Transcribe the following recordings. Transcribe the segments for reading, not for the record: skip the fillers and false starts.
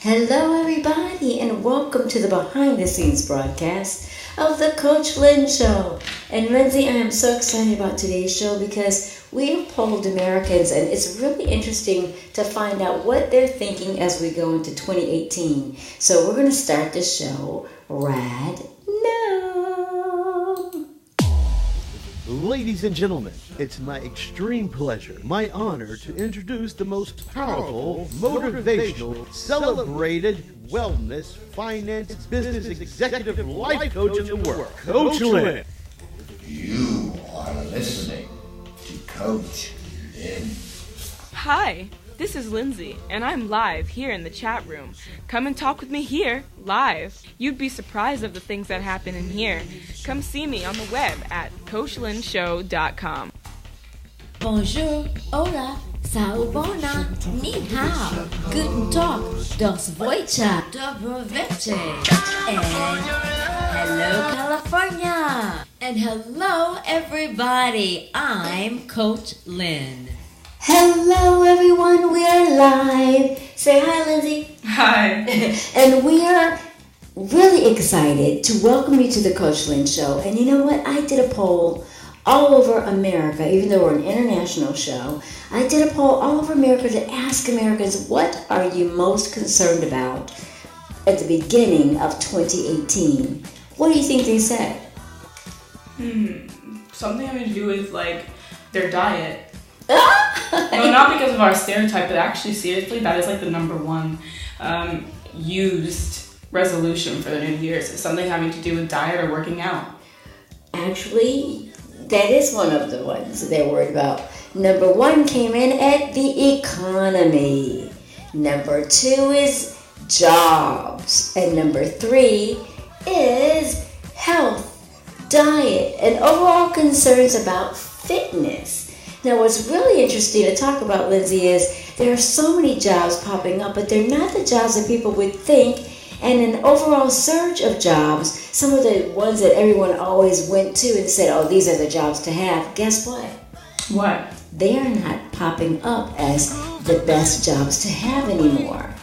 Hello, everybody, and welcome to the behind the scenes broadcast of the Coach Lynn Show. And Lindsay, I am so excited about today's show because we have polled Americans, and it's really interesting to find out what they're thinking as we go into 2018. So we're going to start the show right now. Ladies and gentlemen, it's my extreme pleasure, my honor to introduce the most powerful, motivational, celebrated wellness, finance, business executive life coach in the world, Coach Lynn. You are listening to Coach Lynn. Hi, this is Lindsay, and I'm live here in the chat room. Come and talk with me here, live. You'd be surprised of the things that happen in here. Come see me on the web at CoachLynnShow.com. Bonjour, hola, sao bona, ni hao, guten Tag, das Wojciech, dobro wieczór, and hello California, and hello everybody, I'm Coach Lynn. Hello, everyone. We are live. Say hi, Lindsay. Hi. And we are really excited to welcome you to the Coach Lynn Show. And you know what? I did a poll all over America, even though we're an international show. I did a poll all over America to ask Americans, what are you most concerned about at the beginning of 2018? What do you think they said? Something having to do with, their diet. No, not because of our stereotype, but actually, seriously, that is, the number one used resolution for the New Year's. Is something having to do with diet or working out. Actually, that is one of the ones that they're worried about. Number one came in at the economy. Number two is jobs. And number three is health, diet, and overall concerns about fitness. Now, what's really interesting to talk about, Lindsay, is there are so many jobs popping up, but they're not the jobs that people would think. And an overall surge of jobs, some of the ones that everyone always went to and said, oh, these are the jobs to have, guess what? What? They are not popping up as the best jobs to have anymore.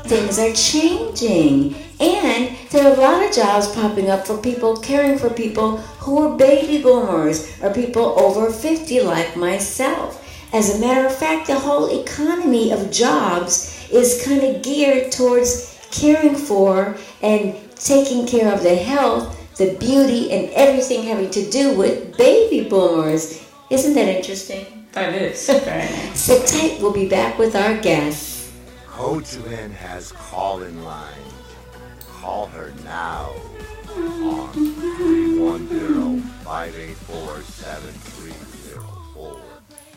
Things are changing. And there are a lot of jobs popping up for people caring for people who are baby boomers or people over 50 like myself. As a matter of fact, the whole economy of jobs is kind of geared towards caring for and taking care of the health, the beauty, and everything having to do with baby boomers. Isn't that interesting? That is very nice. Sit tight, we'll be back with our guests. Coach Lynn has call-in lines. Call her now on 310-584-7304.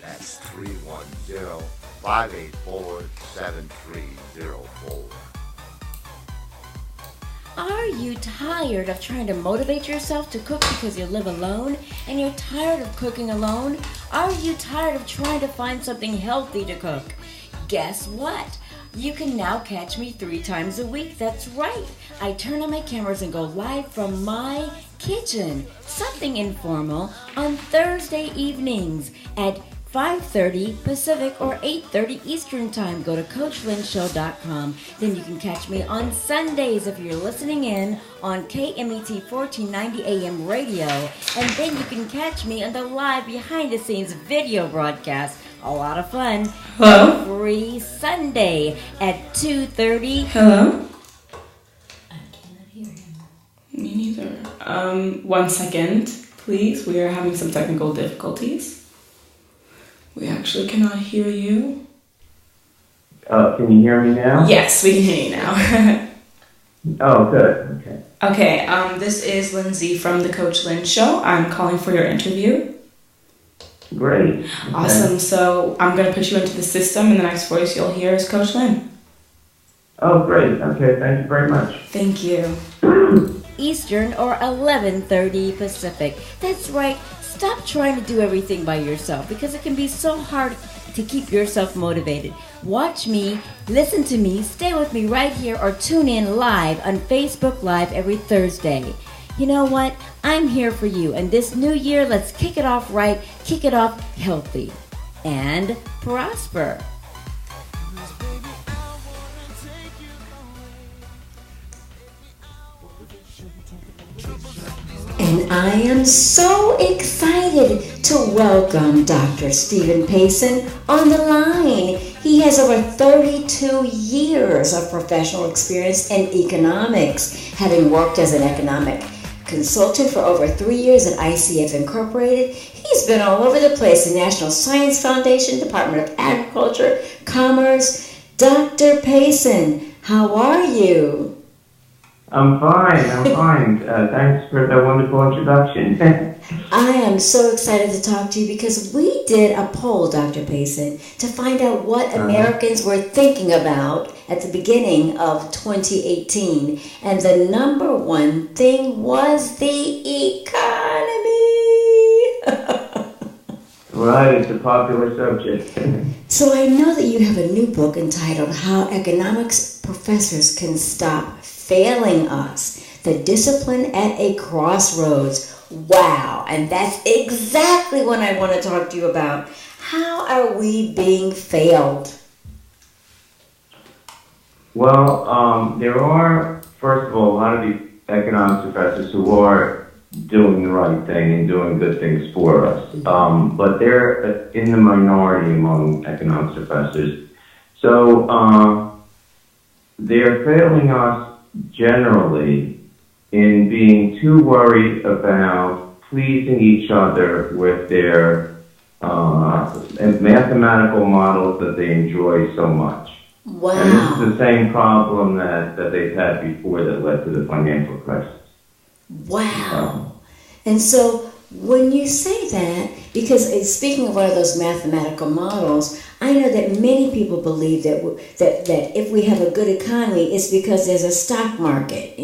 That's 310-584-7304. Are you tired of trying to motivate yourself to cook because you live alone and you're tired of cooking alone? Are you tired of trying to find something healthy to cook? Guess what? You can now catch me 3 times a week. That's right. I turn on my cameras and go live from my kitchen, something informal, on Thursday evenings at 5:30 Pacific or 8:30 Eastern Time. Go to CoachLynnShow.com. Then you can catch me on Sundays if you're listening in on KMET 1490 AM radio. And then you can catch me on the live behind-the-scenes video broadcast. A lot of fun. Hello? Every Sunday at 2:30. Hello? I cannot hear him. Me neither. 1 second, please. We are having some technical difficulties. We actually cannot hear you. Can you hear me now? Yes, we can hear you now. Oh, good. Okay. Okay, this is Lindsay from the Coach Lynn Show. I'm calling for your interview. Great. Okay. Awesome. So I'm going to put you into the system, and the next voice you'll hear is Coach Lynn. Oh, great. Okay, thank you very much. Thank you. Eastern or 11:30 Pacific. That's right. Stop trying to do everything by yourself because it can be so hard to keep yourself motivated. Watch me, listen to me, stay with me right here or tune in live on Facebook Live every Thursday. You know what? I'm here for you. And this new year, let's kick it off right, kick it off healthy, and prosper. And I am so excited to welcome Dr. Stephen Payson on the line. He has over 32 years of professional experience in economics, having worked as an economic consultant for over 3 years at ICF Incorporated. He's been all over the place, the National Science Foundation, Department of Agriculture, Commerce. Dr. Payson, how are you? I'm fine. Thanks for the wonderful introduction. I am so excited to talk to you because we did a poll, Dr. Payson, to find out what Americans were thinking about at the beginning of 2018. And the number one thing was the economy. Right, it's a popular subject. So I know that you have a new book entitled How Economics Professors Can Stop Failing Us, The Discipline at a Crossroads. Wow, and that's exactly what I want to talk to you about. How are we being failed? Well, there are, first of all, a lot of these economics professors who are doing the right thing and doing good things for us. But they're in the minority among economics professors. So they're failing us generally in being too worried about pleasing each other with their mathematical models that they enjoy so much. Wow. And this is the same problem that they've had before that led to the financial crisis. Wow. And so when you say that, because speaking of one of those mathematical models, I know that many people believe that if we have a good economy, it's because there's a stock market,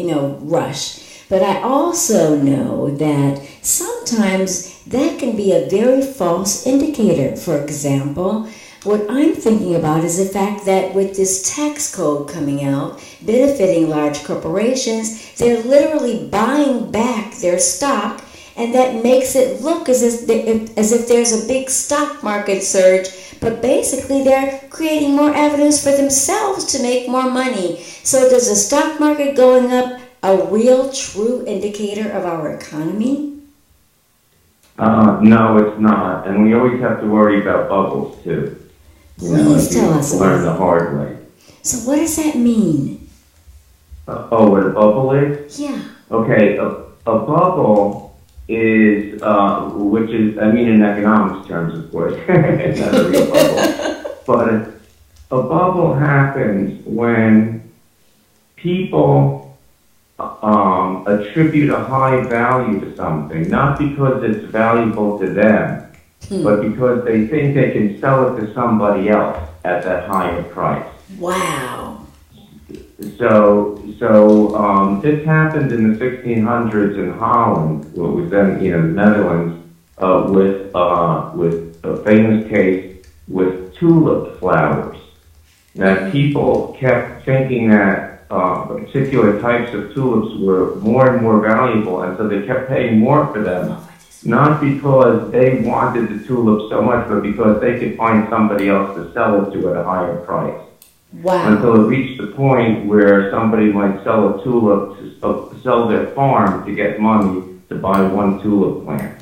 rush. But I also know that sometimes that can be a very false indicator. For example, what I'm thinking about is the fact that with this tax code coming out, benefiting large corporations, they're literally buying back their stock, and that makes it look as if there's a big stock market surge, but basically they're creating more avenues for themselves to make more money. So does the stock market going up a real, true indicator of our economy? No, it's not. And we always have to worry about bubbles, too. Please tell us. Learn the hard way. So what does that mean? What a bubble is? Yeah. Okay, a bubble is, which is, in economics terms, of course, it's not a real bubble. But a bubble happens when people attribute a high value to something, not because it's valuable to them, but because they think they can sell it to somebody else at that higher price. Wow. So this happened in the 1600s in Holland, what was then, the Netherlands, with a famous case with tulip flowers. That people kept thinking that particular types of tulips were more and more valuable, and so they kept paying more for them. Not because they wanted the tulips so much, but because they could find somebody else to sell it to at a higher price. Wow. Until it reached the point where somebody might sell a tulip to sell their farm to get money to buy one tulip plant.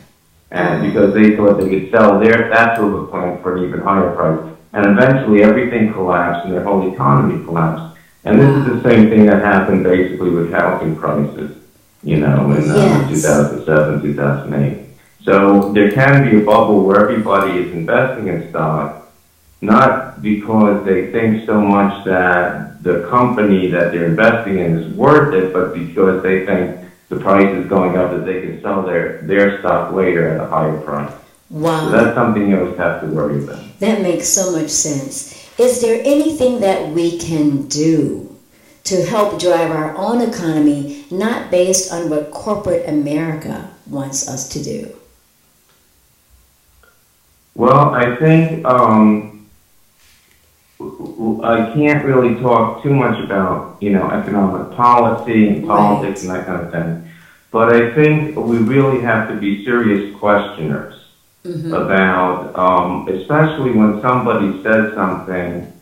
And because they thought they could sell that tulip plant for an even higher price. And eventually everything collapsed and their whole economy collapsed. And this is the same thing that happened basically with housing prices, in 2007, 2008. So there can be a bubble where everybody is investing in stock, not because they think so much that the company that they're investing in is worth it, but because they think the price is going up that they can sell their stock later at a higher price. Wow. So that's something you always have to worry about. That makes so much sense. Is there anything that we can do to help drive our own economy, not based on what corporate America wants us to do? Well, I think I can't really talk too much about, economic policy and politics and that kind of thing. But I think we really have to be serious questioners about, especially when somebody says something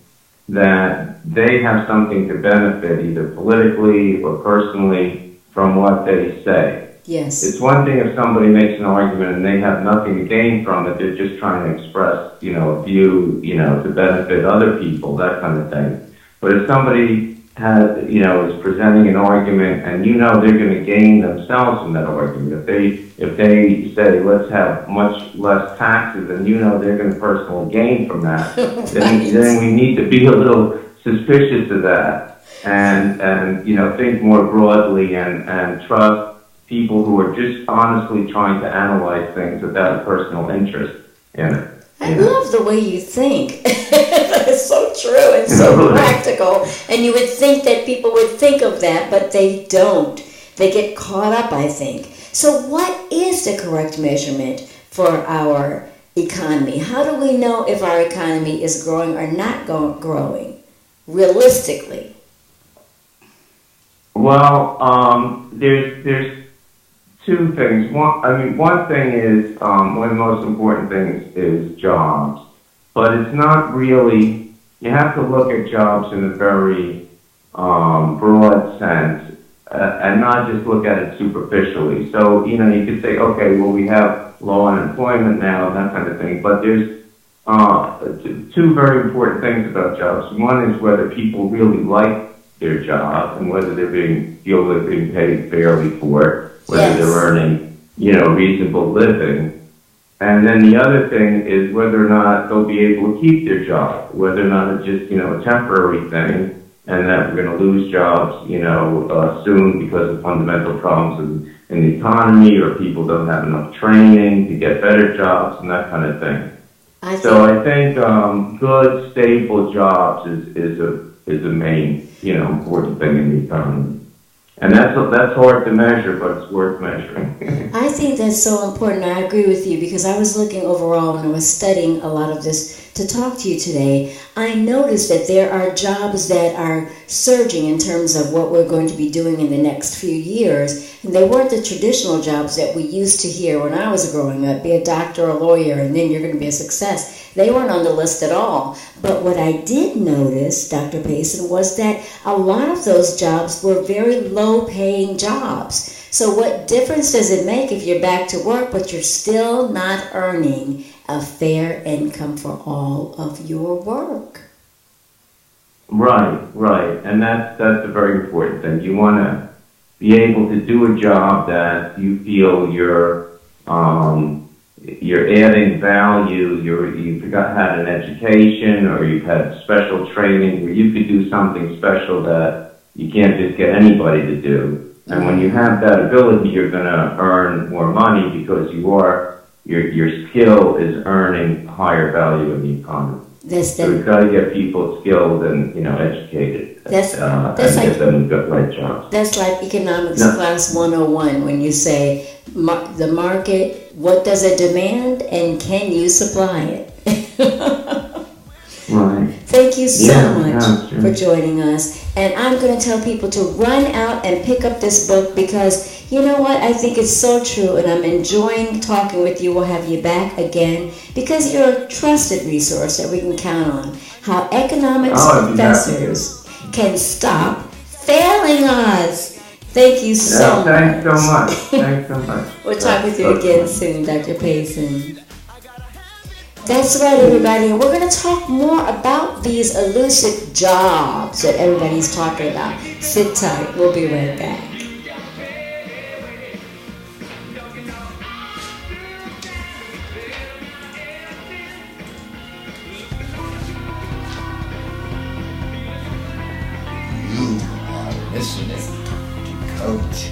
that they have something to benefit, either politically or personally, from what they say. Yes. It's one thing if somebody makes an argument and they have nothing to gain from it, they're just trying to express, a view, to benefit other people, that kind of thing. But if somebody has, is presenting an argument and they're going to gain themselves from that argument, if they say, let's have much less taxes, and they're going to personally gain from that, then we need to be a little suspicious of that and think more broadly and trust people who are just honestly trying to analyze things without a personal interest in it. I love the way you think. It's so true and so practical. And you would think that people would think of that, but they don't. They get caught up, I think. So what is the correct measurement for our economy? How do we know if our economy is growing or not growing, realistically? Well, there's two things. One thing is, one of the most important things is jobs. But it's not really, you have to look at jobs in a very broad sense and not just look at it superficially. So, you could say, okay, well, we have low unemployment now and that kind of thing. But there's two very important things about jobs. One is whether people really like their job and whether feel they're being paid fairly for it, whether they're earning, reasonable living. And then the other thing is whether or not they'll be able to keep their job, whether or not it's just, a temporary thing and that we're going to lose jobs, soon because of fundamental problems in the economy or people don't have enough training to get better jobs and that kind of thing. I think good, stable jobs is a main, important thing in the economy. And that's hard to measure, but it's worth measuring. I think that's so important. I agree with you because I was looking overall when I was studying a lot of this to talk to you today. I noticed that there are jobs that are surging in terms of what we're going to be doing in the next few years. And they weren't the traditional jobs that we used to hear when I was growing up, be a doctor or a lawyer, and then you're going to be a success. They weren't on the list at all. But what I did notice, Dr. Payson, was that a lot of those jobs were very low-paying jobs. So what difference does it make if you're back to work, but you're still not earning a fair income for all of your work? Right. And that's a very important thing. You want to be able to do a job that you feel you're adding value, you've had an education or you've had special training where you could do something special that you can't just get anybody to do. And when you have that ability, you're going to earn more money because your skill is earning higher value in the economy. So we've got to get people skilled and educated and get them the right jobs. That's like economics class 101 when you say the market, what does it demand and can you supply it? Right. Thank you so much for joining us. And I'm going to tell people to run out and pick up this book because, you know what, I think it's so true and I'm enjoying talking with you. We'll have you back again because you're a trusted resource that we can count on. How economics professors can stop failing us. Thank you so much. Thanks so much. We'll talk with you again soon, Dr. Payson. That's right, everybody. And we're going to talk more about these elusive jobs that everybody's talking about. Sit tight. We'll be right back. You are listening to Coach.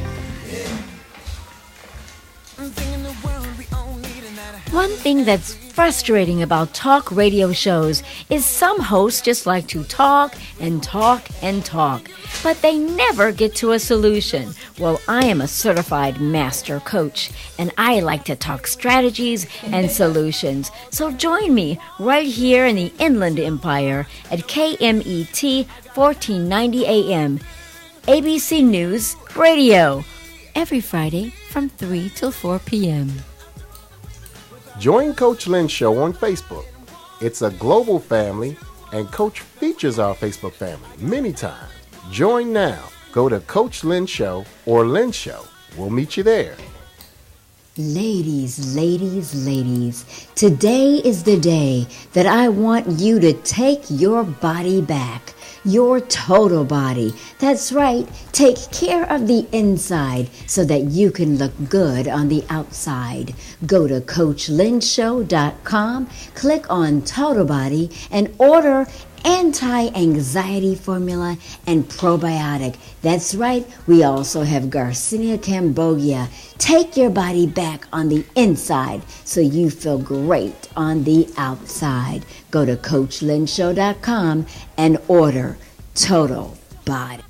One thing that's frustrating about talk radio shows is some hosts just like to talk and talk and talk, but they never get to a solution. Well, I am a certified master coach, and I like to talk strategies and solutions. So join me right here in the Inland Empire at KMET 1490 AM, ABC News Radio, every Friday from 3 till 4 p.m. Join Coach Lynn's show on Facebook. It's a global family, and Coach features our Facebook family many times. Join now. Go to Coach Lynn's show or Lynn's show We'll meet you there. Ladies, today is the day that I want you to take your body back, your total body. That's right, take care of the inside so that you can look good on the outside. Go to CoachLynnShow.com, click on Total Body, and order anti-anxiety formula and probiotic. That's right, we also have Garcinia Cambogia. Take your body back on the inside so you feel great on the outside. Go to CoachLynnShow.com and order Total Body.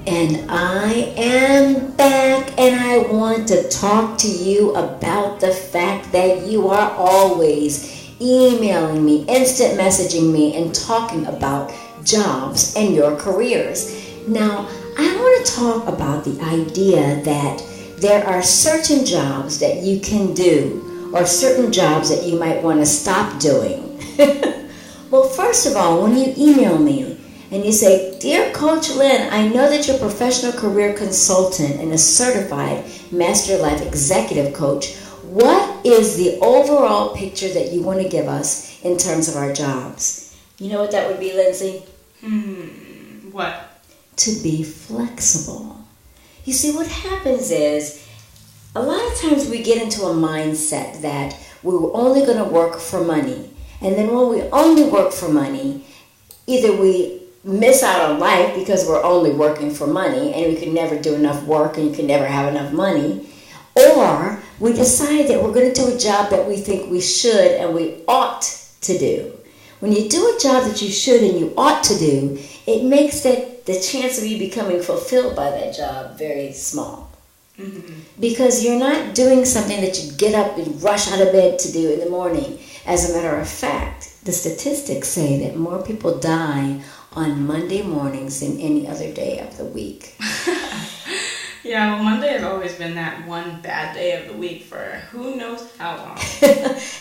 And I am back, and I want to talk to you about the fact that you are always emailing me, instant messaging me, and talking about jobs and your careers. Now, I want to talk about the idea that there are certain jobs that you can do, or certain jobs that you might want to stop doing. Well, first of all, when you email me and you say, "Dear Coach Lynn, I know that you're a professional career consultant and a certified Master Life Executive Coach. What is the overall picture that you want to give us in terms of our jobs?" You know what that would be, Lindsay? What? To be flexible. You see, what happens is, a lot of times we get into a mindset that we're only going to work for money. And then when we only work for money, either we miss out on life because we're only working for money and we can never do enough work and you can never have enough money, or we decide that we're going to do a job that we think we should and we ought to do. When you do a job that you should and you ought to do, it makes that the chance of you becoming fulfilled by that job very small. Because you're not doing something that you get up and rush out of bed to do in the morning. As a matter of fact, the statistics say that more people die on Monday mornings than any other day of the week. Yeah, well, Monday has always been that one bad day of the week for who knows how long.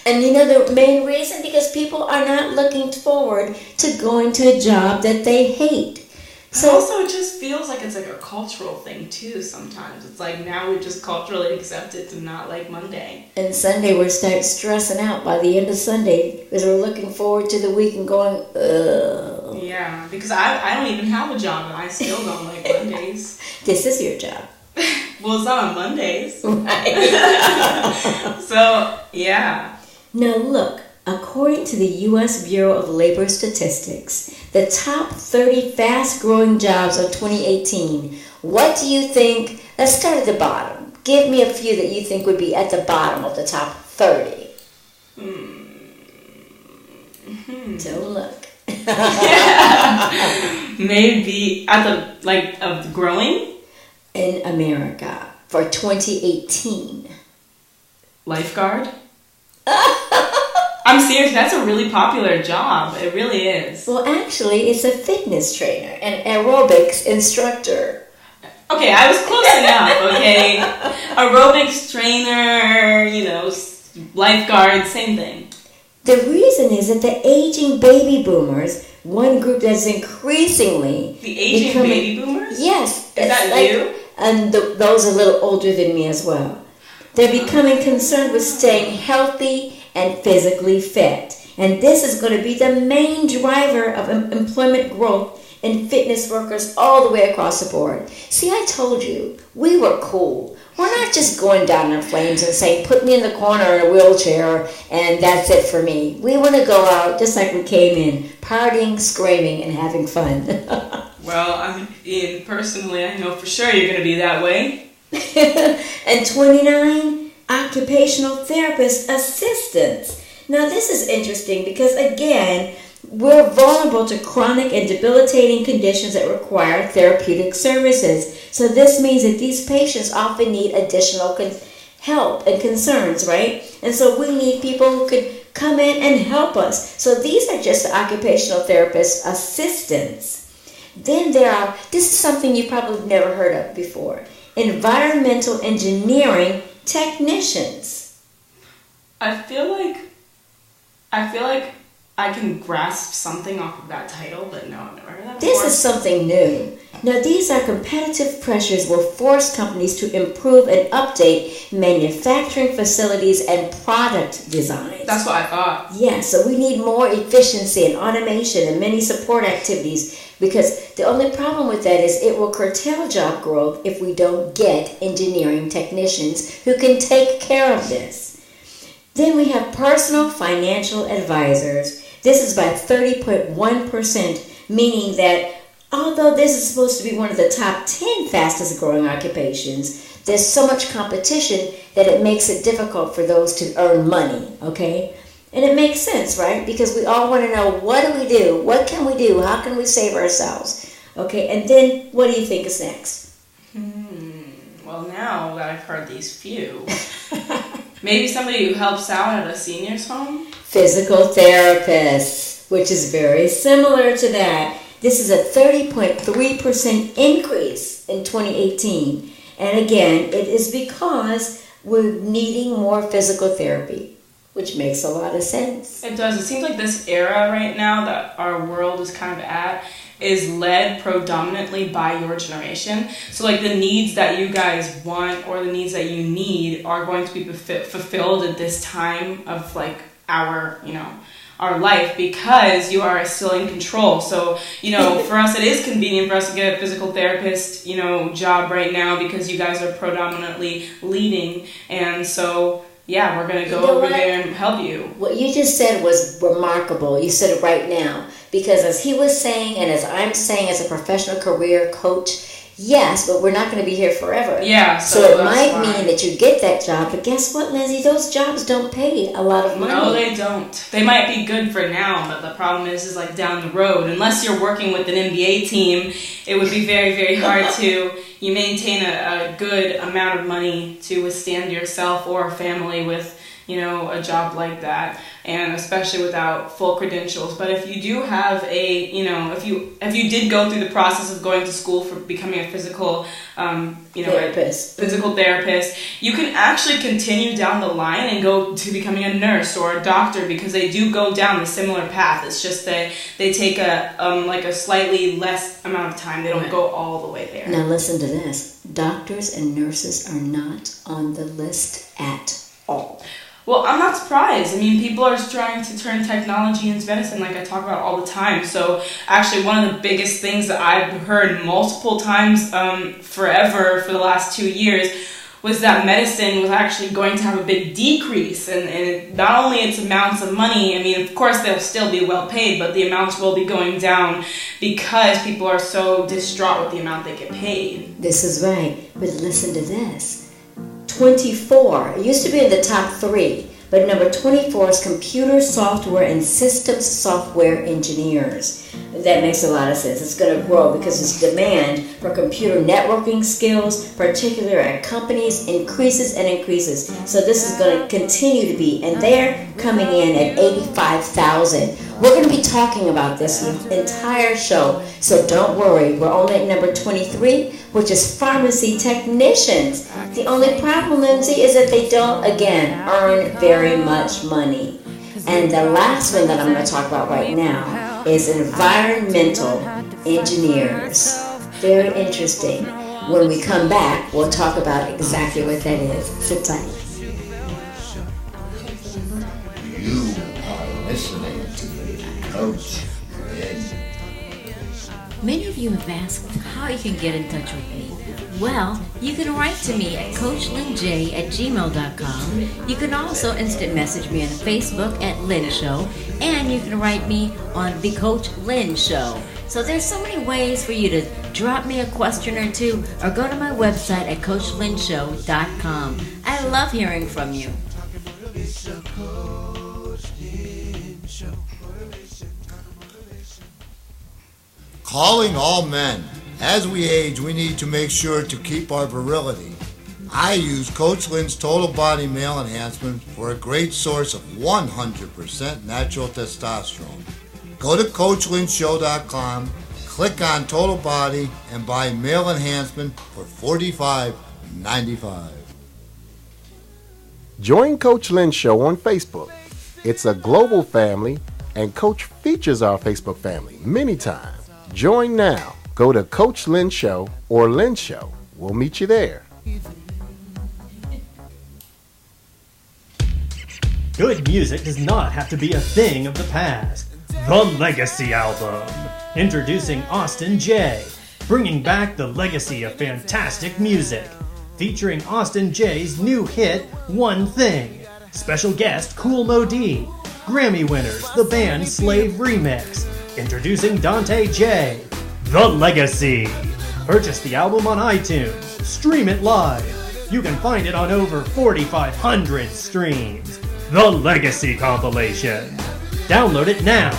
And you know the main reason? Because people are not looking forward to going to a job that they hate. So also, it just feels like it's like a cultural thing too. Sometimes it's like now we just culturally accept it to not like Monday. And Sunday we're start stressing out by the end of Sunday because we're looking forward to the week and going, ugh. Yeah, because I don't even have a job and I still don't like Mondays. This is your job. Well, it's not on Mondays. Right. So, yeah. Now look, according to the U.S. Bureau of Labor Statistics, the top 30 fast-growing jobs of 2018, what do you think? Let's start at the bottom. Give me a few that you think would be at the bottom of the top 30. Don't look. Maybe at the, of growing? In America for 2018. Lifeguard? I'm serious, that's a really popular job. It really is. Well, actually, it's a fitness trainer, an aerobics instructor. Okay, I was close enough, okay? Aerobics trainer, lifeguard, same thing. The reason is that the aging baby boomers, one group that's increasingly... The aging baby boomers? Yes. Is that you? And those a little older than me as well. They're becoming concerned with staying healthy and physically fit. And this is going to be the main driver of employment growth in fitness workers all the way across the board. See, I told you, we were cool. We're not just going down in flames and saying, put me in the corner in a wheelchair and that's it for me. We want to go out just like we came in, partying, screaming, and having fun. Well, personally, I know for sure you're going to be that way. And 29, occupational therapist assistants. Now, this is interesting because, again, we're vulnerable to chronic and debilitating conditions that require therapeutic services. So this means that these patients often need additional help and concerns, right? And so we need people who could come in and help us. So these are just the occupational therapist assistants. Then this is something you probably never heard of before, environmental engineering technicians. I feel like I can grasp something off of that title, but no, I've never heard that before. This is something new. Now, these are competitive pressures will force companies to improve and update manufacturing facilities and product designs. That's what I thought. Yeah, so we need more efficiency and automation and many support activities, because the only problem with that is it will curtail job growth if we don't get engineering technicians who can take care of this. Then we have personal financial advisors. This is by 30.1%, meaning that although this is supposed to be one of the top 10 fastest growing occupations, there's so much competition that it makes it difficult for those to earn money, okay? And it makes sense, right? Because we all want to know, what do we do? What can we do? How can we save ourselves? Okay, and then what do you think is next? Well, now that I've heard these few, maybe somebody who helps out at a senior's home? Physical therapists, which is very similar to that. This is a 30.3% increase in 2018. And again, it is because we're needing more physical therapy, which makes a lot of sense. It does. It seems like this era right now that our world is kind of at is led predominantly by your generation. So like the needs that you guys want or the needs that you need are going to be fulfilled at this time of like our life, because you are still in control. So, for us, it is convenient for us to get a physical therapist, job right now, because you guys are predominantly leading. And so, yeah, we're going to go over there and help you. What you just said was remarkable. You said it right now. Because as he was saying, and as I'm saying as a professional career coach, yes, but we're not going to be here forever. Yeah. So it might mean that you get that job, but guess what, Lindsay? Those jobs don't pay a lot of money. No, they don't. They might be good for now, but the problem is like down the road. Unless you're working with an NBA team, it would be very, very hard to maintain a good amount of money to withstand yourself or a family with, a job like that, and especially without full credentials. But if you do have if you did go through the process of going to school for becoming a physical physical therapist, you can actually continue down the line and go to becoming a nurse or a doctor, because they do go down the similar path. It's just that they take a slightly less amount of time. They don't go all the way there. Now listen to this. Doctors and nurses are not on the list at all. Well, I'm not surprised. I mean, people are trying to turn technology into medicine, like I talk about all the time. So actually, one of the biggest things that I've heard multiple times forever for the last 2 years was that medicine was actually going to have a big decrease. And not only its amounts of money, I mean, of course, they'll still be well paid, but the amounts will be going down because people are so distraught with the amount they get paid. This is right. But listen to this. 24. It used to be in the top 3, but number 24 is computer software and systems software engineers. That makes a lot of sense. It's going to grow because its demand for computer networking skills, particularly at companies, increases and increases. So this is going to continue to be, and they're coming in at 85,000. We're going to be talking about this the entire show, so don't worry. We're only at number 23, which is pharmacy technicians. The only problem, Lindsay, is that they don't, again, earn very much money. And the last one that I'm going to talk about right now is environmental engineers. Very interesting. When we come back, we'll talk about exactly what that is. Sit tight. You are listening to Coach Lynn. Many of you have asked how you can get in touch with me. Well, you can write to me at CoachLynnJ@gmail.com. You can also instant message me on Facebook at Lynn Show, and you can write me on The Coach Lynn Show. So there's so many ways for you to drop me a question or two, or go to my website at CoachLynnShow.com. I love hearing from you. Calling all men. As we age, we need to make sure to keep our virility. I use Coach Lynn's Total Body Male Enhancement for a great source of 100% natural testosterone. Go to CoachLynnShow.com, click on Total Body, and buy Male Enhancement for $45.95. Join Coach Lynn Show on Facebook. It's a global family, and Coach features our Facebook family many times. Join now. Go to Coach Lynn Show or Lynn Show. We'll meet you there. Good music does not have to be a thing of the past. The Legacy Album. Introducing Austin J. Bringing back the legacy of fantastic music. Featuring Austin J's new hit, One Thing. Special guest, Kool Moe Dee. Grammy winners, the band Slave Remix. Introducing Dante J. The Legacy. Purchase the album on iTunes. Stream it live. You can find it on over 4,500 streams. The Legacy Compilation. Download it now.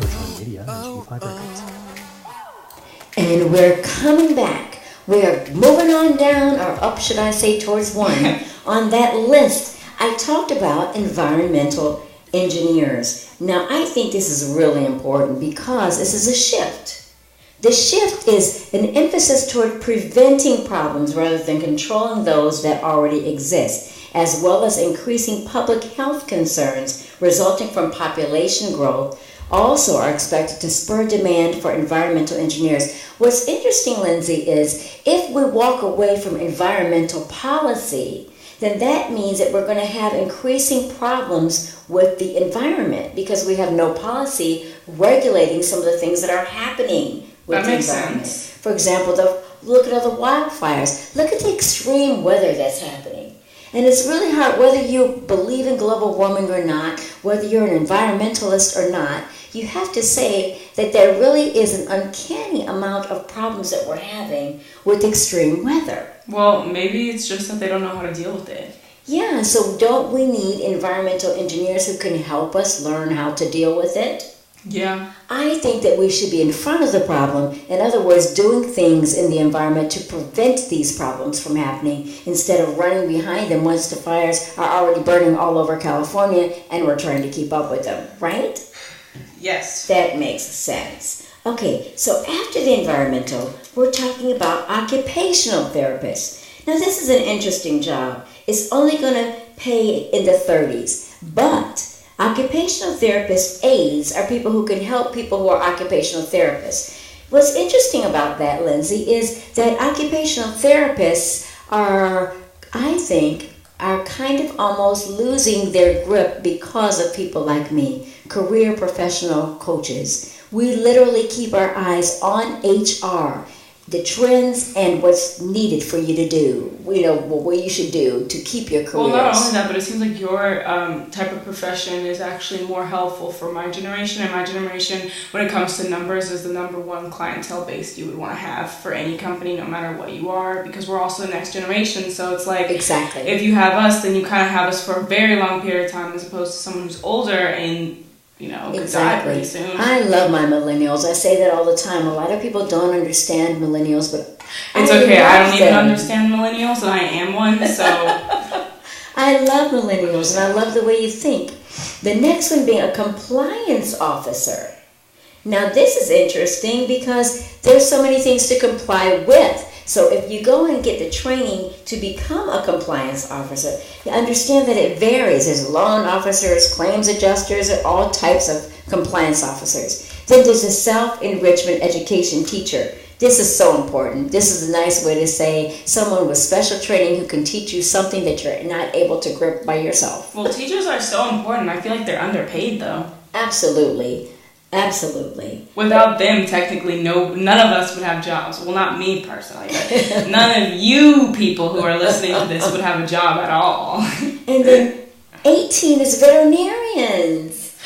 Virtual Media and G5 Records. And we're coming back. We're moving on down, or up, should I say, towards one. On that list, I talked about environmental engineers. Now, I think this is really important because this is a shift. The shift is an emphasis toward preventing problems rather than controlling those that already exist, as well as increasing public health concerns resulting from population growth also are expected to spur demand for environmental engineers. What's interesting, Lindsay, is if we walk away from environmental policy, then that means that we're going to have increasing problems with the environment because we have no policy regulating some of the things that are happening with the environment. Sense. For example, look at all the wildfires. Look at the extreme weather that's happening. And it's really hard, whether you believe in global warming or not, whether you're an environmentalist or not, you have to say that there really is an uncanny amount of problems that we're having with extreme weather. Well, maybe it's just that they don't know how to deal with it. Yeah, so don't we need environmental engineers who can help us learn how to deal with it? Yeah. I think that we should be in front of the problem. In other words, doing things in the environment to prevent these problems from happening instead of running behind them once the fires are already burning all over California and we're trying to keep up with them, right? Yes. That makes sense. Okay, so after the environmental, we're talking about occupational therapists. Now, this is an interesting job. It's only going to pay in the 30s, but occupational therapist aides are people who can help people who are occupational therapists. What's interesting about that, Lindsay, is that occupational therapists are, I think, are kind of almost losing their grip because of people like me, career professional coaches. We literally keep our eyes on HR, the trends, and what's needed for you to do, what you should do to keep your careers. Well, not only that, but it seems like your type of profession is actually more helpful for my generation. And my generation, when it comes to numbers, is the number one clientele base you would want to have for any company, no matter what you are, because we're also the next generation. So it's like, exactly, if you have us, then you kind of have us for a very long period of time, as opposed to someone who's older and could die pretty soon. I love my millennials. I say that all the time. A lot of people don't understand millennials, but it's okay. I don't even understand millennials, and I am one, so. I love millennials, and I love the way you think. The next one being a compliance officer. Now, this is interesting because there's so many things to comply with. So if you go and get the training to become a compliance officer, you understand that it varies. There's loan officers, claims adjusters, and all types of compliance officers. Then there's a self-enrichment education teacher. This is so important. This is a nice way to say someone with special training who can teach you something that you're not able to grip by yourself. Well, teachers are so important. I feel like they're underpaid, though. Absolutely. Absolutely. Without them, technically, none of us would have jobs. Well, not me personally, but none of you people who are listening to this would have a job at all. And then 18 is veterinarians.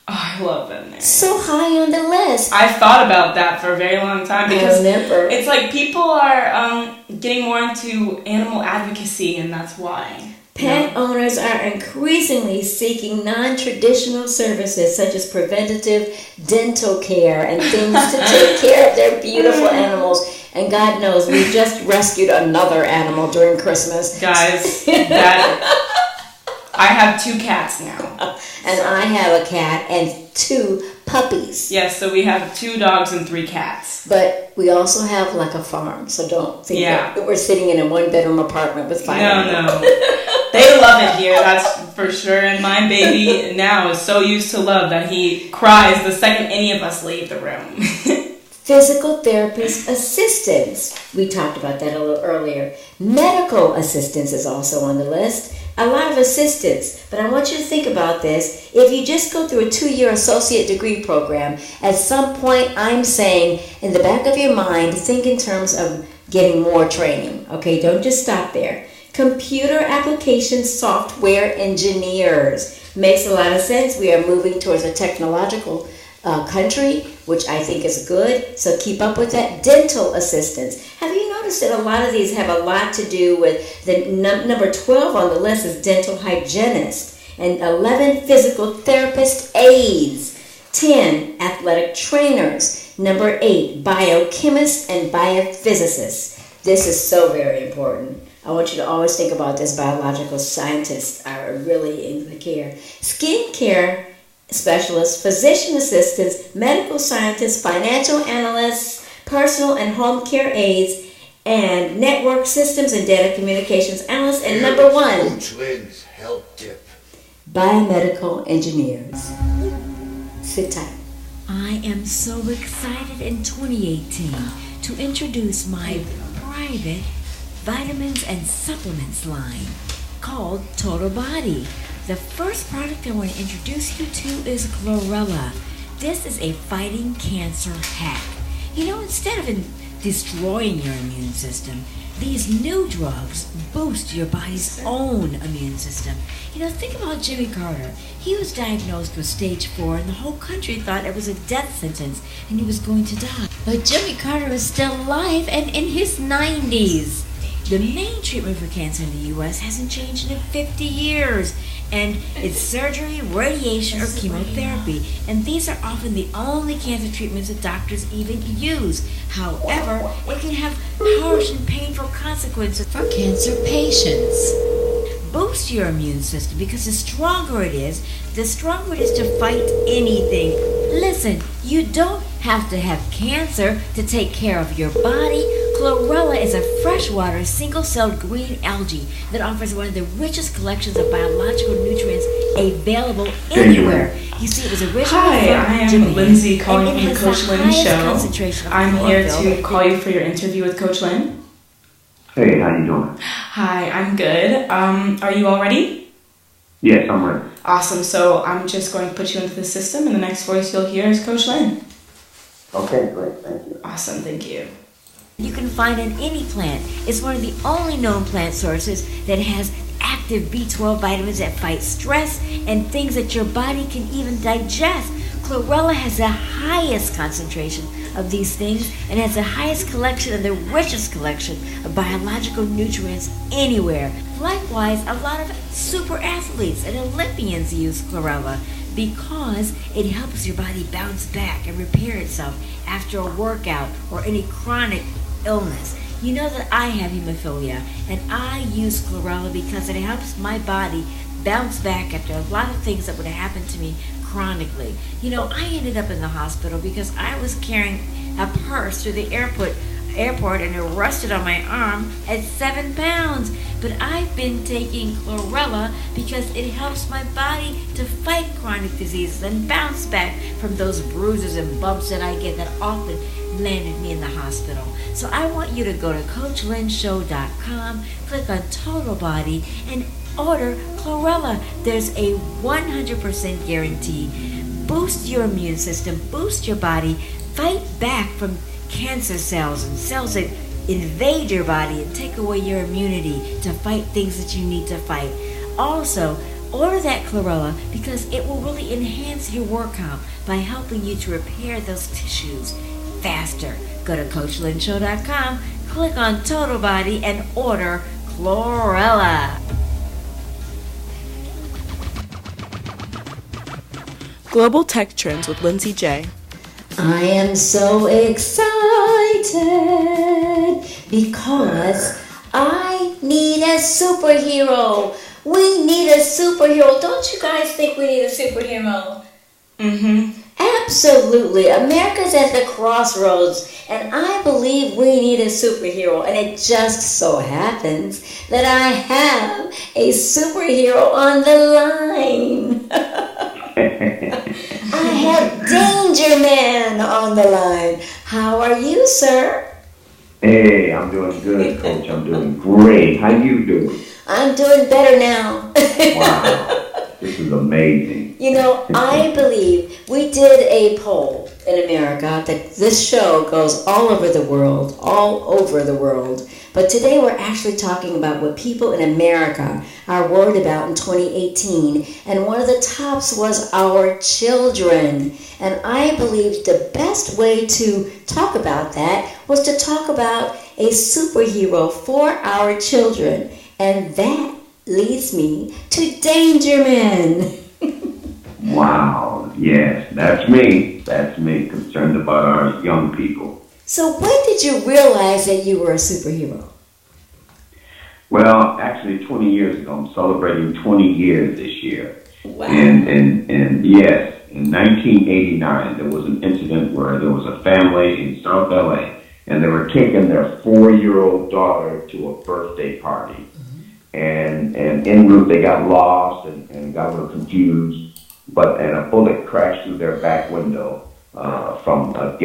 Oh, I love veterinarians. So high on the list. I've thought about that for a very long time because it's like people are getting more into animal advocacy, and that's why. Pet owners are increasingly seeking non-traditional services such as preventative dental care and things to take care of their beautiful animals. And God knows, we just rescued another animal during Christmas. Guys, I have 2 cats now. And I have a cat and 2 puppies. Yes, so we have 2 dogs and 3 cats. But we also have like a farm, so don't think that we're sitting in a 1-bedroom apartment with 5 animals. No. They love it here, that's for sure. And my baby now is so used to love that he cries the second any of us leave the room. Physical therapist assistants. We talked about that a little earlier. Medical assistants is also on the list. A lot of assistants. But I want you to think about this. If you just go through a 2-year associate degree program, at some point I'm saying in the back of your mind, think in terms of getting more training. Okay, don't just stop there. Computer application software engineers. Makes a lot of sense. We are moving towards a technological country, which I think is good. So keep up with that. Dental assistants. Have you noticed that a lot of these have a lot to do with the number 12 on the list is dental hygienist, and 11 physical therapist aides, 10 athletic trainers, number 8 biochemists and biophysicists. This is so very important. I want you to always think about this. Biological scientists are really in the care. Skincare specialists, physician assistants, medical scientists, financial analysts, personal and home care aides, and network systems and data communications analysts. And number 1, Coach Lynn's Health Tip. Biomedical engineers. Sit tight. I am so excited in 2018 to introduce my private vitamins and supplements line called Total Body. The first product I want to introduce you to is Chlorella. This is a fighting cancer hack. You know, instead of destroying your immune system, these new drugs boost your body's own immune system. You know, think about Jimmy Carter. He was diagnosed with stage 4 and the whole country thought it was a death sentence and he was going to die. But Jimmy Carter is still alive and in his 90s. The main treatment for cancer in the U.S. hasn't changed in 50 years, and it's surgery, radiation, or chemotherapy. And these are often the only cancer treatments that doctors even use. However, it can have harsh and painful consequences for cancer patients. Boost your immune system because the stronger it is, the stronger it is to fight anything. Listen, you don't have to have cancer to take care of your body. Chlorella is a freshwater, single-celled green algae that offers one of the richest collections of biological nutrients available anywhere. You see, it was originally Hi, I Japan, am Lindsay calling and from it the has Coach the Lynn highest Show. concentration of I'm here chlorophyll. to call you for your interview with Coach Lynn. Hey, how you doing? Hi, I'm good. Are you all ready? Yes, I'm ready. Awesome. So I'm just going to put you into the system, and the next voice you'll hear is Coach Lynn. Okay, great, thank you. Awesome. Thank you. You can find in any plant. It's one of the only known plant sources that has active B12 vitamins that fight stress and things that your body can even digest. Chlorella has the highest concentration of these things and has the highest collection and the richest collection of biological nutrients anywhere. Likewise, a lot of super athletes and Olympians use Chlorella because it helps your body bounce back and repair itself after a workout or any chronic illness. You know that I have hemophilia, and I use Chlorella because it helps my body bounce back after a lot of things that would have happened to me chronically. You know, I ended up in the hospital because I was carrying a purse through the airport and it rusted on my arm at 7 pounds. But I've been taking Chlorella because it helps my body to fight chronic diseases and bounce back from those bruises and bumps that I get that often landed me in the hospital. So I want you to go to CoachLynnShow.com, click on Total Body, and order Chlorella. There's a 100% guarantee. Boost your immune system, boost your body, fight back from cancer cells and cells that invade your body and take away your immunity to fight things that you need to fight. Also, order that Chlorella because it will really enhance your workout by helping you to repair those tissues faster. Go to CoachLynnShow.com, click on Total Body, and order Chlorella. Global Tech Trends with Lindsay J. I am so excited because I need a superhero. We need a superhero. Don't you guys think we need a superhero? Mm-hmm. Absolutely. America's at the crossroads, and I believe we need a superhero. And it just so happens that I have a superhero on the line. I have Danger Man on the line. How are you, sir? Hey, I'm doing good, Coach. I'm doing great. How you doing? I'm doing better now. Wow, this is amazing. You know, I believe we did a poll in America that this show goes all over the world, But today we're actually talking about what people in America are worried about in 2018. And one of the tops was our children. And I believe the best way to talk about that was to talk about a superhero for our children. And that leads me to Danger Man. Wow, yes, that's me. That's me, concerned about our young people. So when did you realize that you were a superhero? Well, actually 20 years ago. I'm celebrating 20 years this year. Wow. And yes, in 1989, there was an incident where there was a family in South LA, and they were taking their 4-year-old daughter to a birthday party. Mm-hmm. And en route, they got lost and got a little confused. And a bullet crashed through their back window from a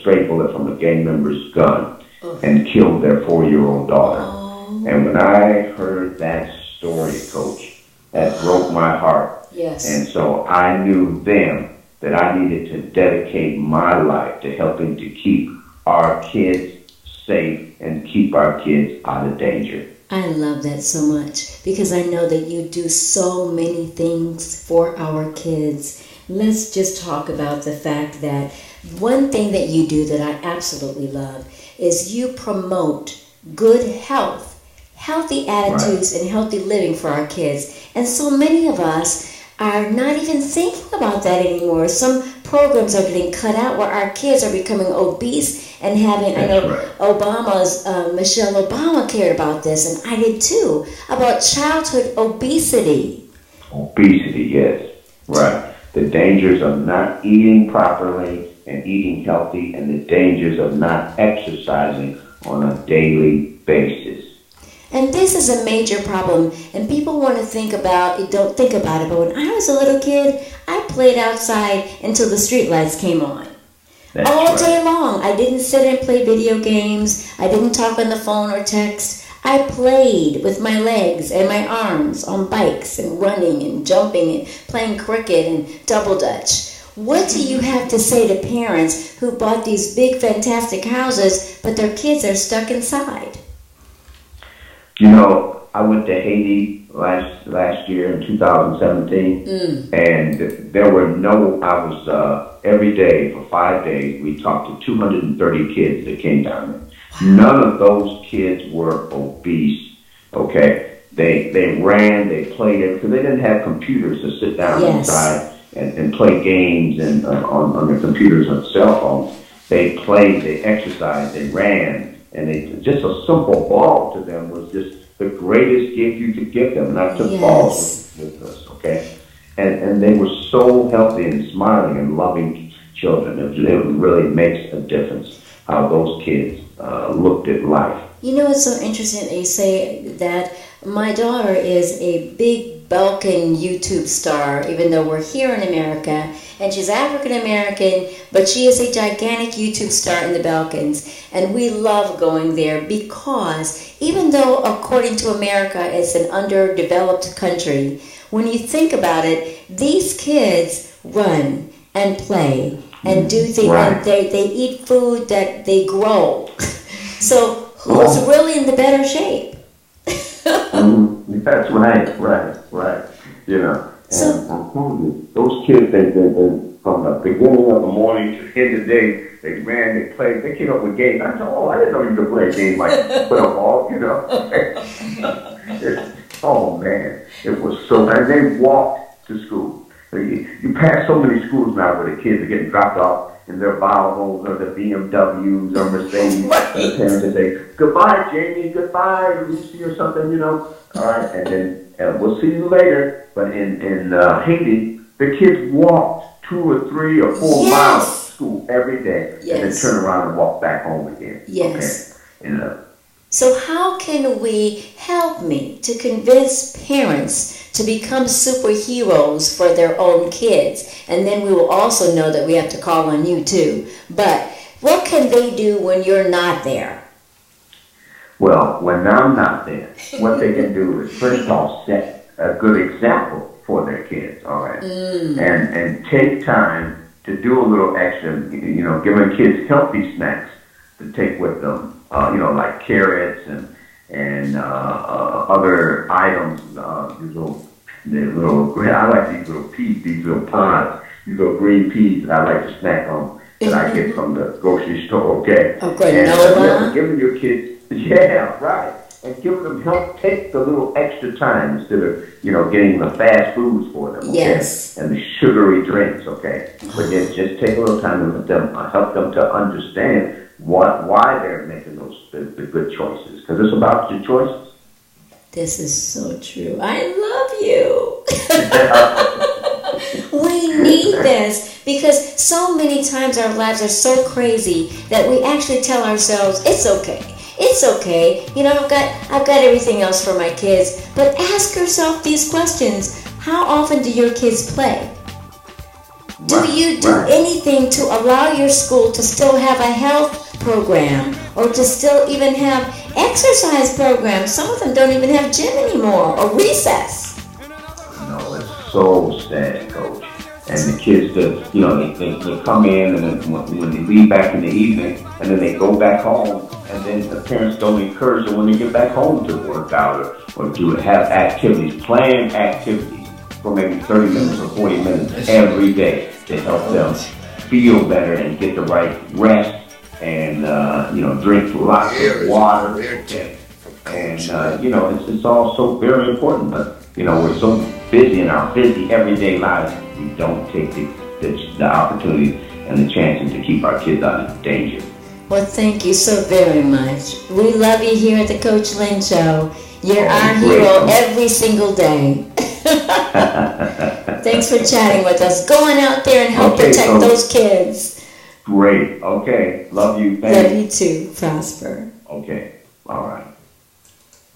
stray bullet from a gang member's gun, and killed their 4-year-old daughter. Oh. And when I heard that story, Coach, that broke my heart. Yes. And so I knew then that I needed to dedicate my life to helping to keep our kids safe and keep our kids out of danger. I love that so much because I know that you do so many things for our kids. Let's just talk about the fact that one thing that you do that I absolutely love is you promote good health, healthy attitudes, and healthy living for our kids. And so many of us are not even thinking about that anymore. Some programs are getting cut out where our kids are becoming obese and having, I know Obama's, Michelle Obama cared about this, and I did too, about childhood obesity. Obesity, yes. Right. The dangers of not eating properly and eating healthy, and the dangers of not exercising on a daily basis. And this is a major problem, and people want to don't think about it, but when I was a little kid, I played outside until the streetlights came on. That's all day long. I didn't sit and play video games. I didn't talk on the phone or text. I played with my legs and my arms on bikes and running and jumping and playing cricket and double dutch. What do you have to say to parents who bought these big, fantastic houses, but their kids are stuck inside? You know, I went to Haiti last year in 2017, and there were every day for 5 days, we talked to 230 kids that came down there. None of those kids were obese, okay? They ran, they played, because they didn't have computers to sit down inside and play games and on their computers and cell phones. They played, they exercised, they ran, and just a simple ball to them was just the greatest gift you could give them. And I took balls with us, okay? And they were so healthy and smiling and loving children. It really makes a difference how those kids looked at life. You know, it's so interesting that you say that. My daughter is a big Balkan YouTube star, even though we're here in America, and she's African American, but she is a gigantic YouTube star in the Balkans, and we love going there because even though according to America it's an underdeveloped country, when you think about it, these kids run and play and do things, and they eat food that they grow. So who's really in the better shape? That's right. You know, and I'm telling you, those kids, they from the beginning of the morning to the end of the day, they ran, they played, they came up with games. I said, I didn't know you could play a game like football, you know. Oh man, it was so bad. They walked to school. You pass so many schools now where the kids are getting dropped off in their Volvos or their BMWs or Mercedes. And the parents say, goodbye, Jamie, goodbye, Lucy or something, you know. All right, and then we'll see you later. But in Haiti, the kids walked 2 or 3 or 4 miles to school every day, and then turn around and walk back home again. Yes. Okay? You know. So how can we help me to convince parents to become superheroes for their own kids? And then we will also know that we have to call on you too. But What can they do when you're not there? Well, when I'm not there, what they can do is first off set a good example for their kids, all right? And take time to do a little extra, giving kids healthy snacks to take with them, like carrots and other items, I like these little peas, these little pods, these little green peas that I like to snack on that I get from the grocery store, okay? Oh, granola. And giving your kids, yeah, right. And giving them help take the little extra time instead of, getting the fast foods for them, okay? Yes. And the sugary drinks, okay? But then just take a little time and let them, help them to understand why they're making the good choices. Because it's about your choices. This is so true. I love you. We need this because so many times our lives are so crazy that we actually tell ourselves, it's okay. It's okay. I've got everything else for my kids. But ask yourself these questions. How often do your kids play? Do you do anything to allow your school to still have a health program or to still even have exercise programs? Some of them don't even have gym anymore or recess. No, it's so sad, Coach. And the kids just, they come in and then when they leave back in the evening and then they go back home and then the parents don't encourage them when they get back home to work out or to have planned activities for maybe 30 minutes or 40 minutes every day to help them feel better and get the right rest and, drink lots of water. And, it's all so very important, but, we're so busy in our busy everyday lives, we don't take the opportunity and the chances to keep our kids out of danger. Well, thank you so very much. We love you here at the Coach Lynn Show. You're our hero every single day. Thanks for chatting with us. Go on out there and help protect those kids. Great. Okay. Love you. Love you too. Prosper. Okay. All right.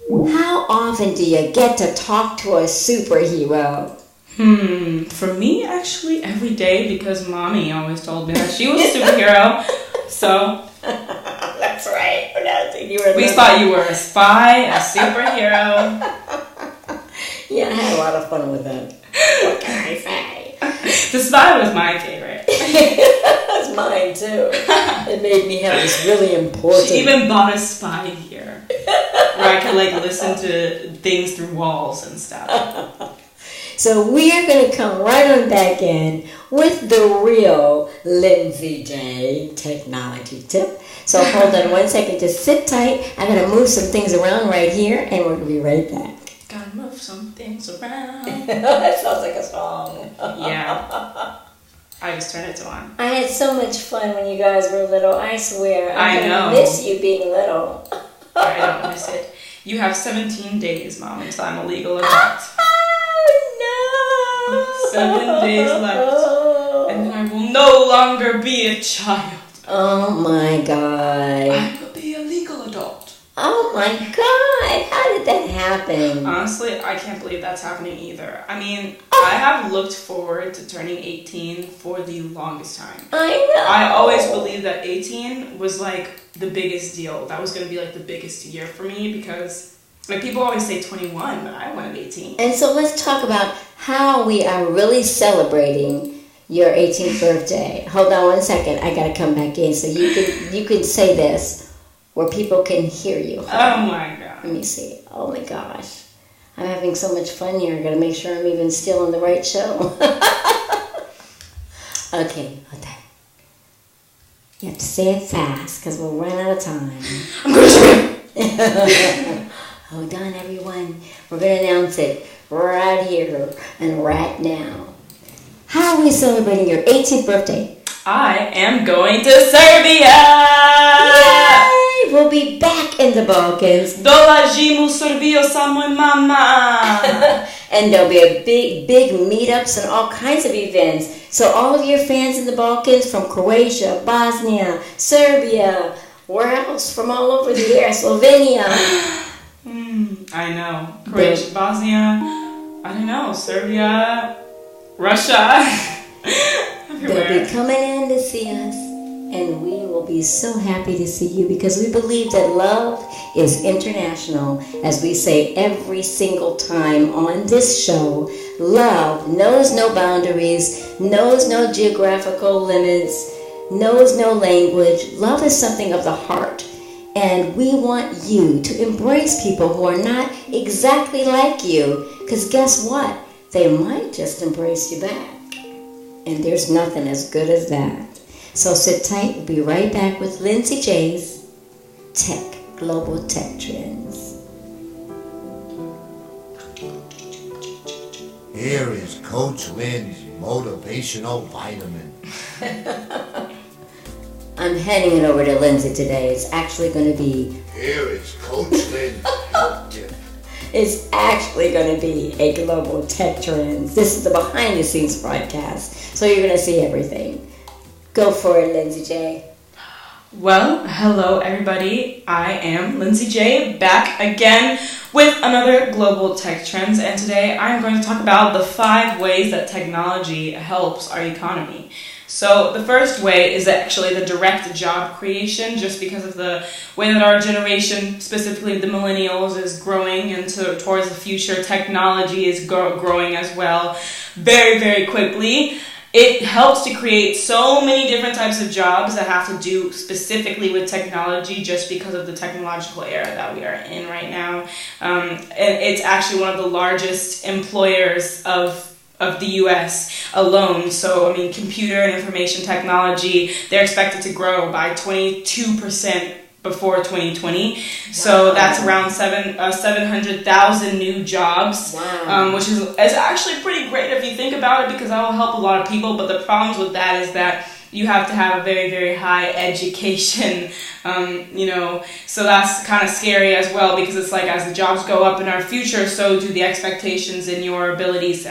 How often do you get to talk to a superhero? For me, actually, every day because Mommy always told me that she was a superhero. So... That's right. We thought you were a spy, a superhero. Yeah, I had a lot of fun with that. What can I say? The spy was my favorite. That's mine too. It made me have this really important... She even bought a spy here. Where I could listen to things through walls and stuff. So we are going to come right on back in with the real Lindsay J technology tip. So hold on one second, just sit tight. I'm going to move some things around right here and we're going to be right back. Gotta move some things around. That sounds like a song. Yeah. I just turned it on. I had so much fun when you guys were little, I swear. I know. I miss you being little. I don't miss it. You have 17 days, Mom, until I'm a legal adult. 7 days left, and then I will no longer be a child. Oh my God. I will be a legal adult. Oh my God. How did that happen? Honestly, I can't believe that's happening either. I mean, I have looked forward to turning 18 for the longest time. I know. I always believed that 18 was the biggest deal. That was going to be the biggest year for me because... people always say 21, but I wanted 18. And so let's talk about how we are really celebrating your 18th birthday. Hold on one second. I got to come back in so you can say this where people can hear you. Oh, my God. Let me see. Oh, my gosh. I'm having so much fun here. I got to make sure I'm even still on the right show. Okay, hold on. You have to say it fast because we'll run out of time. I'm going to Hold on, everyone. We're going to announce it right here and right now. How are we celebrating your 18th birthday? I am going to Serbia! Yay! We'll be back in the Balkans. Dolazim u Srbiju sa moj mama! And there'll be a big meetups and all kinds of events. So all of your fans in the Balkans from Croatia, Bosnia, Serbia, where else? From all over the air, Slovenia. I know. Croatia, Bosnia, I don't know, Serbia, Russia. They'll be coming in to see us. And we will be so happy to see you because we believe that love is international. As we say every single time on this show, love knows no boundaries, knows no geographical limits, knows no language. Love is something of the heart. And we want you to embrace people who are not exactly like you. Because guess what? They might just embrace you back. And there's nothing as good as that. So sit tight. We'll be right back with Lindsay J's Global Tech Trends. Here is Coach Lynn's motivational vitamin. I'm handing it over to Lindsay today. It's actually going to be... Here is Coach Lynn's health tip. It's actually going to be a Global Tech Trends. This is the behind the scenes broadcast. So you're going to see everything. Go for it, Lindsay J. Well, hello everybody. I am Lindsay J, back again with another Global Tech Trends, and today I'm going to talk about the 5 ways that technology helps our economy. So the first way is actually the direct job creation, just because of the way that our generation, specifically the millennials, is growing into towards the future. Technology is growing as well very, very quickly. It helps to create so many different types of jobs that have to do specifically with technology just because of the technological era that we are in right now. And it's actually one of the largest employers of the U.S. alone. So, I mean, computer and information technology, they're expected to grow by 22% before 2020. Wow. So that's around 700,000 new jobs, wow. Which is actually pretty great if you think about it, because that will help a lot of people. But the problems with that is that you have to have a very, very high education, so that's kind of scary as well, because it's like as the jobs go up in our future, so do the expectations and your abilities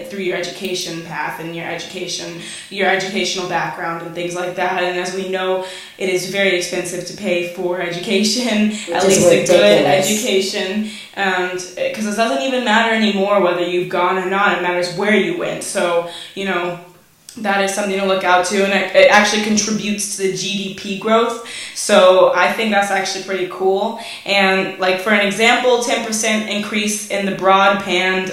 through your education path and your educational background and things like that. And as we know, it is very expensive to pay for education, at least a good education, and because it doesn't even matter anymore whether you've gone or not, it matters where you went. So, that is something to look out to, and it actually contributes to the GDP growth. So I think that's actually pretty cool. And like for an example, 10% increase in the broadband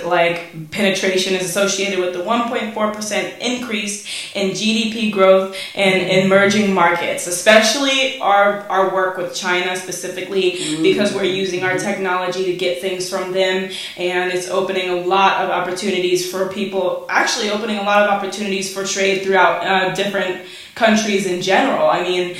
penetration is associated with the 1.4% increase in GDP growth in emerging markets, especially our work with China specifically, because we're using our technology to get things from them, and it's opening a lot of opportunities for people, actually opening a lot of opportunities for trade throughout different countries in general. I mean,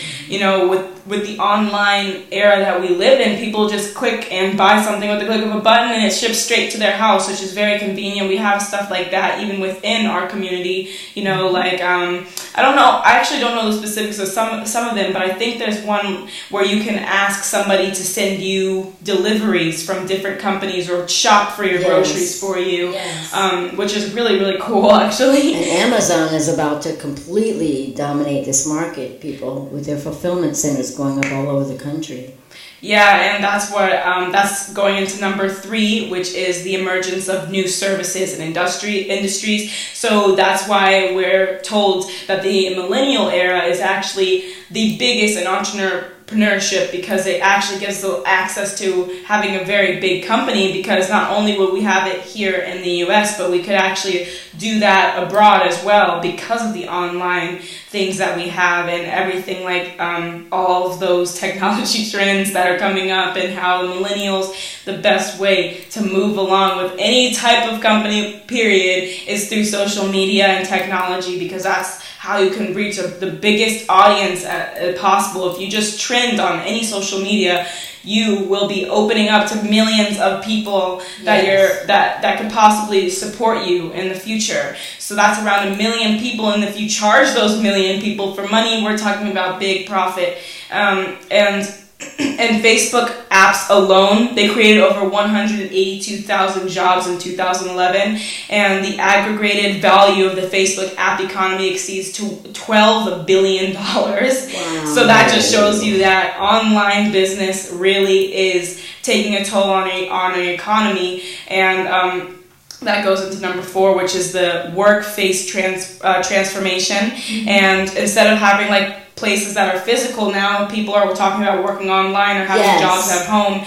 with the online era that we live in, people just click and buy something with the click of a button and it ships straight to their house, which is very convenient. We have stuff like that even within our community, I don't know, I actually don't know the specifics of some of them, but I think there's one where you can ask somebody to send you deliveries from different companies or shop for your groceries for you, which is really, really cool actually. And Amazon is about to completely dominate this market, people, with their fulfillment centers going up all over the country. Yeah, and that's that's going into number 3, which is the emergence of new services and industries. So that's why we're told that the millennial era is actually the biggest in entrepreneurship, because it actually gives the access to having a very big company, because not only will we have it here in the US, but we could actually do that abroad as well because of the online things that we have and everything, like all of those technology trends that are coming up, and how millennials, the best way to move along with any type of company period is through social media and technology, because that's how you can reach the biggest audience possible. If you just trend on any social media, you will be opening up to millions of people that could possibly support you in the future. So that's around 1 million people, and if you charge those 1 million people for money, we're talking about big profit. And Facebook apps alone, they created over 182,000 jobs in 2011, and the aggregated value of the Facebook app economy exceeds to $12 billion. Wow. So that just shows you that online business really is taking a toll on an economy, and that goes into number 4, which is the work-face transformation. And instead of having like places that are physical, now people are talking about working online or having jobs at home.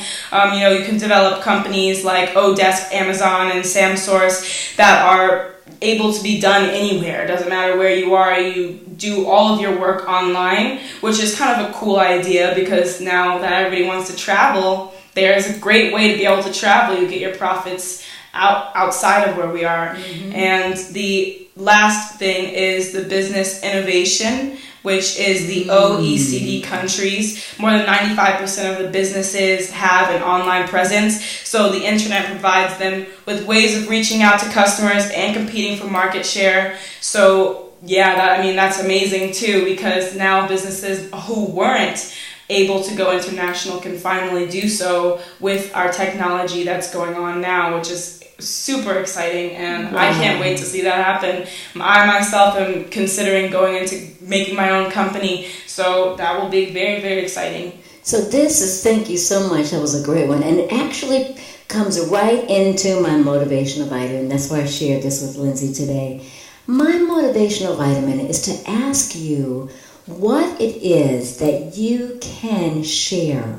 You can develop companies like Odesk, Amazon, and Samsource that are able to be done anywhere. It doesn't matter where you are, you do all of your work online, which is kind of a cool idea because now that everybody wants to travel, there's a great way to be able to travel. You get your profits outside of where we are. And the last thing is the business innovation, which is the OECD countries. More than 95% of the businesses have an online presence, so the internet provides them with ways of reaching out to customers and competing for market share. So that's amazing too, because now businesses who weren't able to go international can finally do so with our technology that's going on now, which is super exciting, and I can't wait to see that happen. I myself am considering going into making my own company, so that will be very, very exciting. So thank you so much, that was a great one, and it actually comes right into my motivational vitamin. That's why I shared this with Lindsay today. My motivational vitamin is to ask you what it is that you can share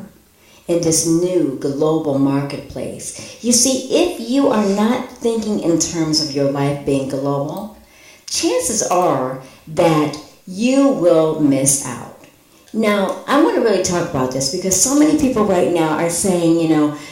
in this new global marketplace. You see, if you are not thinking in terms of your life being global, chances are that you will miss out. Now, I want to really talk about this because so many people right now are saying,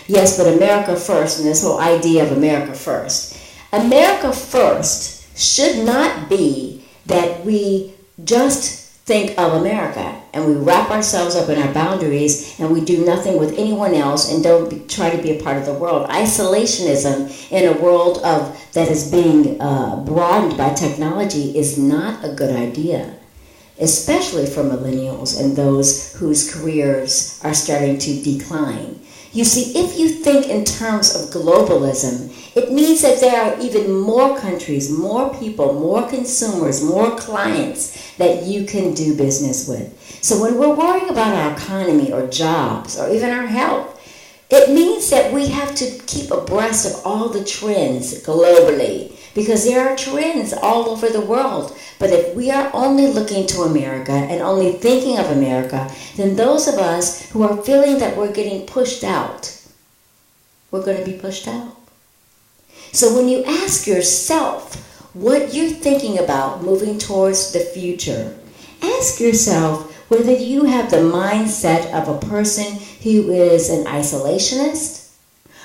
yes, but America first, and this whole idea of America first. America first should not be that we just think of America and we wrap ourselves up in our boundaries and we do nothing with anyone else and don't try to be a part of the world. Isolationism in a world that is being broadened by technology is not a good idea, especially for millennials and those whose careers are starting to decline. You see, if you think in terms of globalism, it means that there are even more countries, more people, more consumers, more clients that you can do business with. So when we're worrying about our economy or jobs or even our health, it means that we have to keep abreast of all the trends globally because there are trends all over the world. But if we are only looking to America and only thinking of America, then those of us who are feeling that we're getting pushed out, we're going to be pushed out. So when you ask yourself what you're thinking about moving towards the future, ask yourself whether you have the mindset of a person who is an isolationist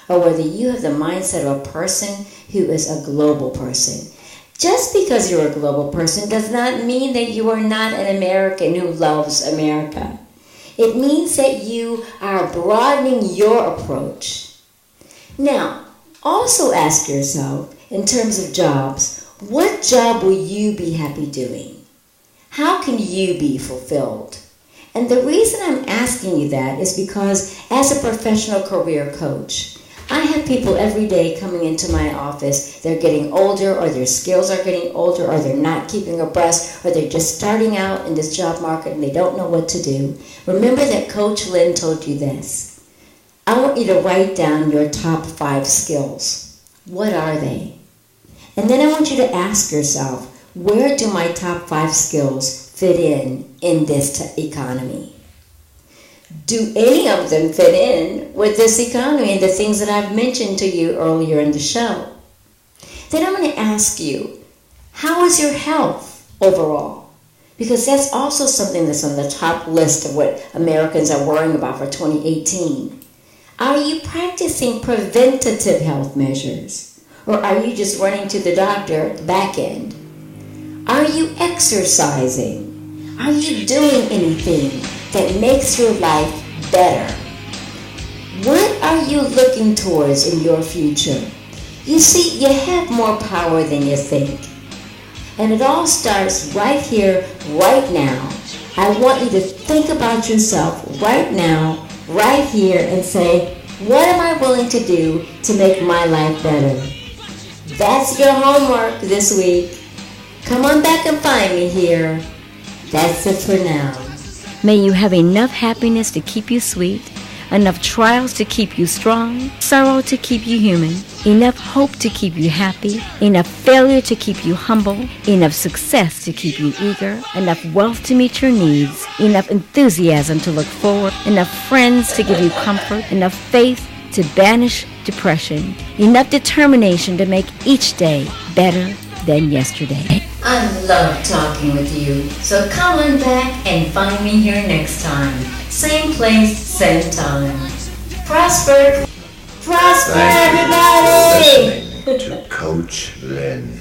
or whether you have the mindset of a person who is a global person. Just because you're a global person does not mean that you are not an American who loves America. It means that you are broadening your approach. Now, also ask yourself, in terms of jobs, what job will you be happy doing? How can you be fulfilled? And the reason I'm asking you that is because as a professional career coach, I have people every day coming into my office. They're getting older, or their skills are getting older, or they're not keeping abreast, or they're just starting out in this job market and they don't know what to do. Remember that Coach Lynn told you this. I want you to write down your top 5 skills. What are they? And then I want you to ask yourself, where do my top 5 skills fit in this economy? Do any of them fit in with this economy and the things that I've mentioned to you earlier in the show? Then I'm going to ask you, how is your health overall? Because that's also something that's on the top list of what Americans are worrying about for 2018. Are you practicing preventative health measures? Or are you just running to the doctor at the back end? Are you exercising? Are you doing anything that makes your life better? What are you looking towards in your future? You see, you have more power than you think. And it all starts right here, right now. I want you to think about yourself right now, right here, and say, what am I willing to do to make my life better? That's your homework this week. Come on back and find me here. That's it for now. May you have enough happiness to keep you sweet, enough trials to keep you strong, sorrow to keep you human, enough hope to keep you happy, enough failure to keep you humble, enough success to keep you eager, enough wealth to meet your needs, enough enthusiasm to look forward, enough friends to give you comfort, enough faith to banish depression, enough determination to make each day better than yesterday. I love talking with you, so come on back and find me here next time. Same place, same time. Prosper, Thank you everybody! for listening to Coach Lynn.